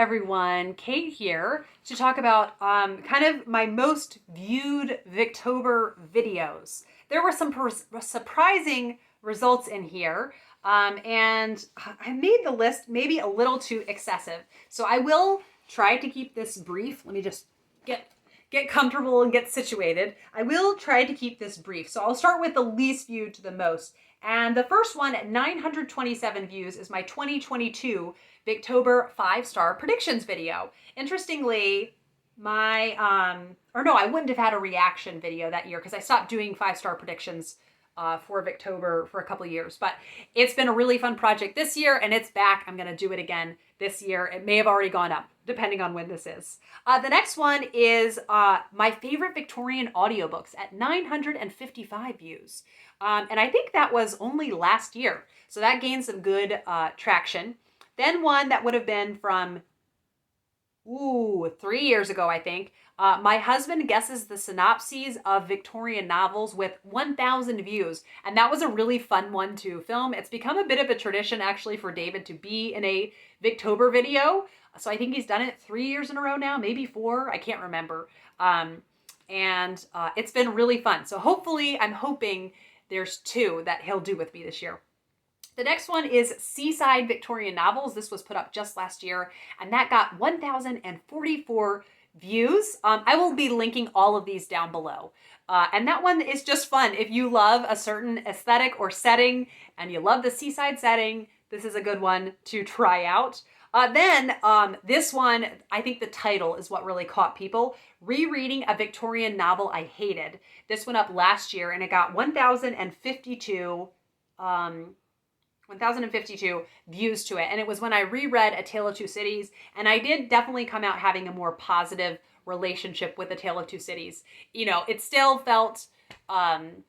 everyone, Kate here to talk about kind of my most viewed Victober videos. There were some surprising results in here, and I made the list maybe a little too excessive. So I will try to keep this brief. Let me just get comfortable and get situated. I will try to keep this brief. So I'll start with the least viewed to the most. And the first one at 927 views is my 2022 Victober 5-star predictions video. Interestingly, I wouldn't have had a reaction video that year because I stopped doing 5-star predictions for Victober for a couple of years. But it's been a really fun project this year and it's back. I'm going to do it again this year. It may have already gone up depending on when this is. The next one is my favorite Victorian audiobooks at 955 views. And I think that was only last year. So that gained some good traction. Then one that would have been from 3 years ago, I think. My husband guesses the synopses of Victorian novels with 1,000 views. And that was a really fun one to film. It's become a bit of a tradition actually for David to be in a Victober video. So I think he's done it 3 years in a row now, maybe 4, I can't remember. And it's been really fun. So hopefully, I'm hoping there's 2 that he'll do with me this year. The next one is Seaside Victorian novels. This was put up just last year, and that got 1,044 views. I will be linking all of these down below. And that one is just fun. If you love a certain aesthetic or setting, and you love the seaside setting, this is a good one to try out. Then this one, I think the title is what really caught people. Rereading a Victorian novel I hated. This went up last year and it got 1,052 views to it. And it was when I reread A Tale of Two Cities. And I did definitely come out having a more positive relationship with A Tale of Two Cities. You know, it still felt, it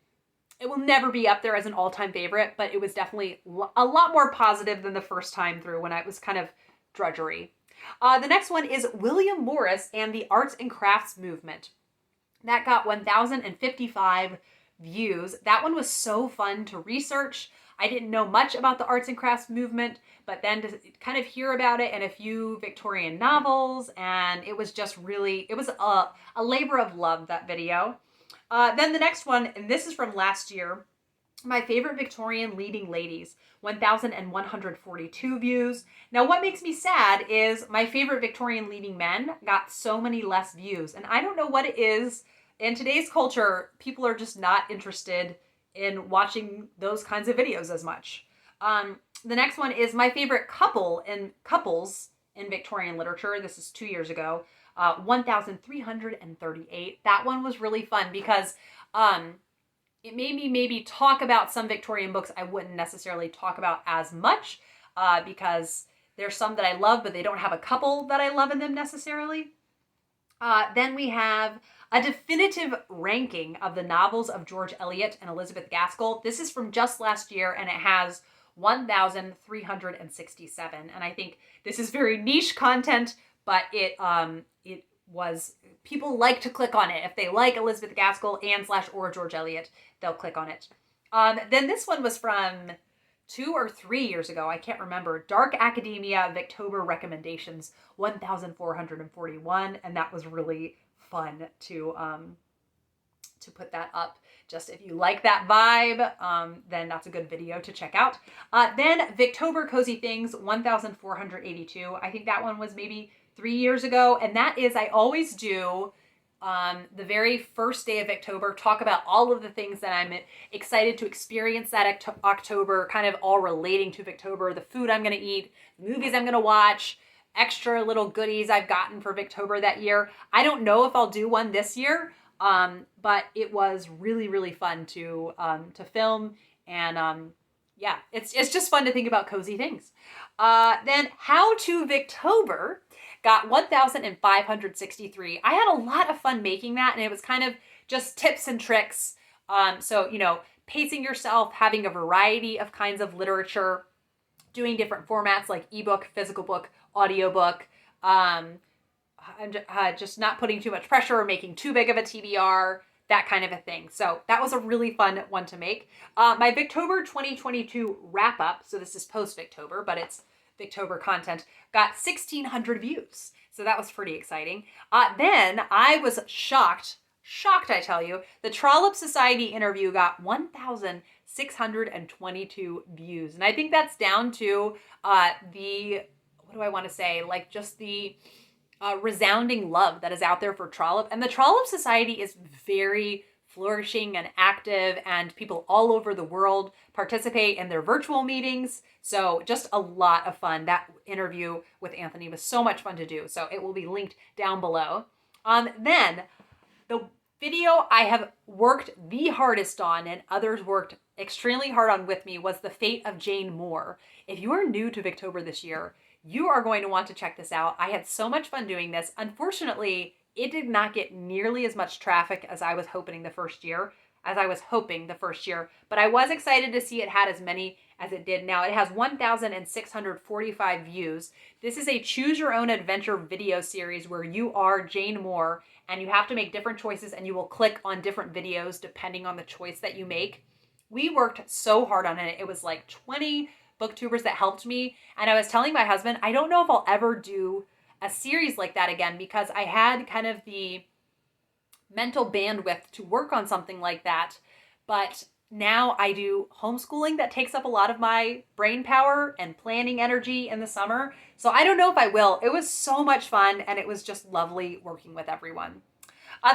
will never be up there as an all-time favorite, but it was definitely a lot more positive than the first time through when I was kind of drudgery. The next one is William Morris and the Arts and Crafts Movement. That got 1,055 views. That one was so fun to research. I didn't know much about the arts and crafts movement, but then to kind of hear about it and a few Victorian novels, and it was just really, it was a labor of love, that video. Then the next one, and this is from last year, my favorite Victorian leading ladies, 1,142 views. Now, what makes me sad is my favorite Victorian leading men got so many less views. And I don't know what it is. In today's culture, people are just not interested in watching those kinds of videos as much. The next one is my favorite couples in Victorian literature. This is 2 years ago. 1,338. That one was really fun because it made me maybe talk about some Victorian books I wouldn't necessarily talk about as much because there's some that I love, but they don't have a couple that I love in them necessarily. Then we have a definitive ranking of the novels of George Eliot and Elizabeth Gaskell. This is from just last year, and it has 1,367. And I think this is very niche content, but it was, people like to click on it. If they like Elizabeth Gaskell and/or George Eliot, they'll click on it. Then this one was from 2 or 3 years ago, I can't remember. Dark Academia Victober Recommendations, 1,441, and that was really fun to put that up. Just if you like that vibe, then that's a good video to check out. Then Victober Cozy Things, 1,482. I think that one was maybe 3 years ago, and that is, I always do the very first day of Victober, talk about all of the things that I'm excited to experience that October, kind of all relating to Victober, the food I'm going to eat, the movies I'm going to watch, extra little goodies I've gotten for Victober that year. I don't know if I'll do one this year, but it was really, really fun to film, and yeah, it's just fun to think about cozy things. Then How to Victober got 1,563. I had a lot of fun making that, and it was kind of just tips and tricks. So, you know, pacing yourself, having a variety of kinds of literature, doing different formats like ebook, physical book, audiobook, just not putting too much pressure or making too big of a TBR, that kind of a thing. So that was a really fun one to make. My Victober 2022 wrap up, so this is post-Victober, but it's Victober content, got 1,600 views. So that was pretty exciting. Then I was shocked, I tell you, the Trollope Society interview got 1,622 views. And I think that's down to what do I want to say? Like just the resounding love that is out there for Trollope. And the Trollope Society is very flourishing and active, and people all over the world participate in their virtual meetings. So just a lot of fun. That interview with Anthony was so much fun to do. So it will be linked down below. Then the video I have worked the hardest on and others worked extremely hard on with me was The Fate of Jane Moore. If you are new to Victober this year, you are going to want to check this out. I had so much fun doing this. Unfortunately, it did not get nearly as much traffic as I was hoping the first year, but I was excited to see it had as many as it did. Now it has 1,645 views. This is a choose your own adventure video series where you are Jane Moore and you have to make different choices and you will click on different videos depending on the choice that you make. We worked so hard on it. It was like 20 booktubers that helped me. And I was telling my husband, I don't know if I'll ever do a series like that again because I had kind of the mental bandwidth to work on something like that. But now I do homeschooling that takes up a lot of my brain power and planning energy in the summer. So I don't know if I will. It was so much fun and it was just lovely working with everyone.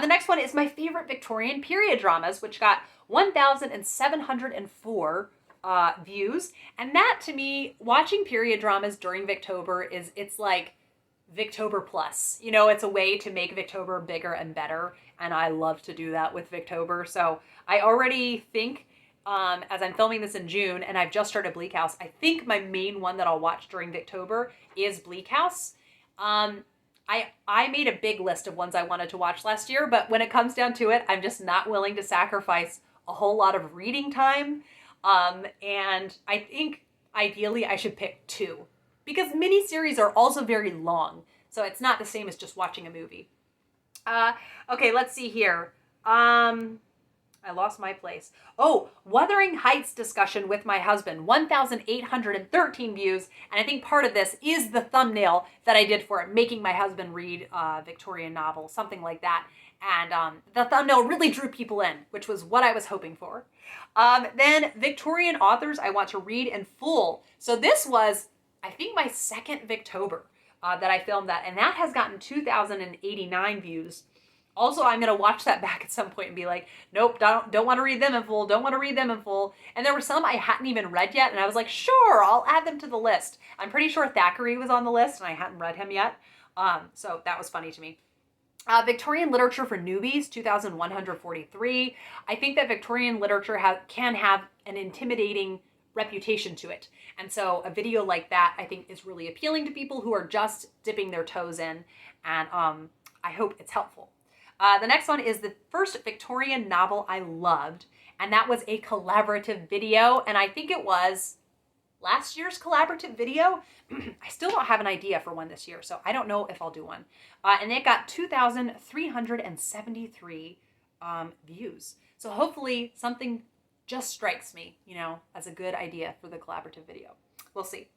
The next one is my favorite Victorian period dramas, which got 1,704 views. And that to me, watching period dramas during Victober it's like Victober plus. You know, it's a way to make Victober bigger and better. And I love to do that with Victober. So I already think, as I'm filming this in June and I've just started Bleak House, I think my main one that I'll watch during Victober is Bleak House. I made a big list of ones I wanted to watch last year, but when it comes down to it, I'm just not willing to sacrifice a whole lot of reading time. And I think ideally I should pick 2 because miniseries are also very long. So it's not the same as just watching a movie. Okay, let's see here. I lost my place. Oh, Wuthering Heights discussion with my husband, 1,813 views. And I think part of this is the thumbnail that I did for it, making my husband read Victorian novels, something like that. And the thumbnail really drew people in, which was what I was hoping for. Then Victorian authors I want to read in full. So this was, I think, my second Victober that I filmed that. And that has gotten 2,089 views. Also, I'm going to watch that back at some point and be like, nope, don't want to read them in full, don't want to read them in full. And there were some I hadn't even read yet, and I was like, sure, I'll add them to the list. I'm pretty sure Thackeray was on the list, and I hadn't read him yet. So that was funny to me. Victorian literature for newbies, 2,143. I think that Victorian literature can have an intimidating reputation to it. And so a video like that, I think, is really appealing to people who are just dipping their toes in, and I hope it's helpful. The next one is the first Victorian novel I loved, and that was a collaborative video, and I think it was last year's collaborative video. I still don't have an idea for one this year, so I don't know if I'll do one. And it got 2,373 views. So hopefully something just strikes me, you know, as a good idea for the collaborative video. We'll see.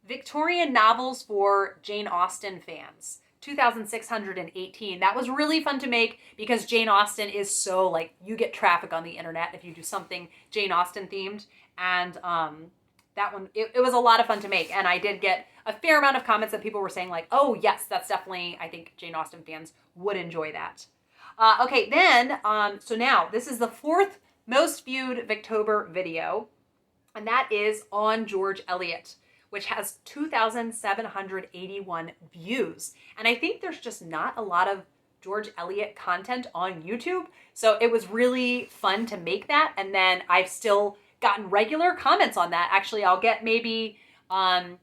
Victorian novels for Jane Austen fans. 2,618. That was really fun to make because Jane Austen is so, like, you get traffic on the internet if you do something Jane Austen themed. And that one, it was a lot of fun to make. And I did get a fair amount of comments that people were saying like, oh yes, that's definitely, I think Jane Austen fans would enjoy that. Okay, then, so now this is the 4th most viewed Victober video. And that is on George Eliot, which has 2,781 views. And I think there's just not a lot of George Eliot content on YouTube. So it was really fun to make that. And then I've still gotten regular comments on that. Actually, I'll get maybe 5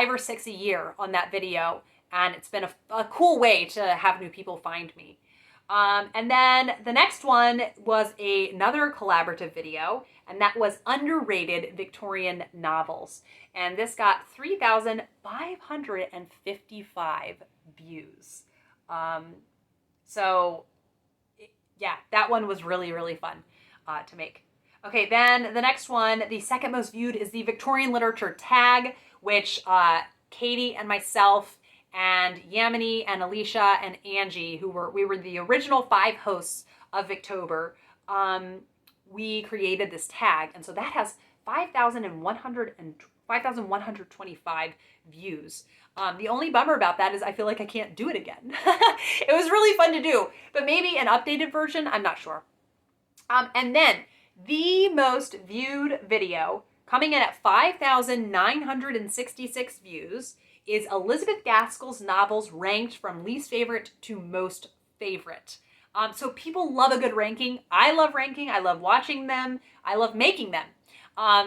or 6 a year on that video. And it's been a cool way to have new people find me. And then the next one was another collaborative video, and that was underrated Victorian novels. And this got 3,555 views. So yeah, that one was really, really fun to make. Okay, then the next one, the second most viewed, is the Victorian Literature Tag, which Katie and myself and Yamini and Alicia and Angie, we were the original 5 hosts of Victober, we created this tag. And so that has 5,125 views. The only bummer about that is I feel like I can't do it again. It was really fun to do, but maybe an updated version, I'm not sure. And then the most viewed video, coming in at 5,966 views, is Elizabeth Gaskell's novels ranked from least favorite to most favorite. So people love a good ranking. I love ranking. I love watching them. I love making them.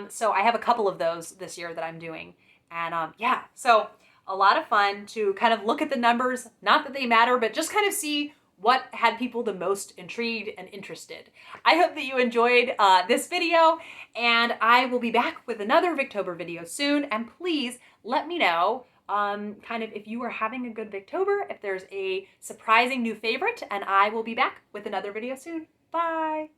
So I have a couple of those this year that I'm doing. And yeah, so a lot of fun to kind of look at the numbers. Not that they matter, but just kind of see what had people the most intrigued and interested. I hope that you enjoyed this video, and I will be back with another Victober video soon. And please let me know kind of if you are having a good Victober, if there's a surprising new favorite, and I will be back with another video soon. Bye!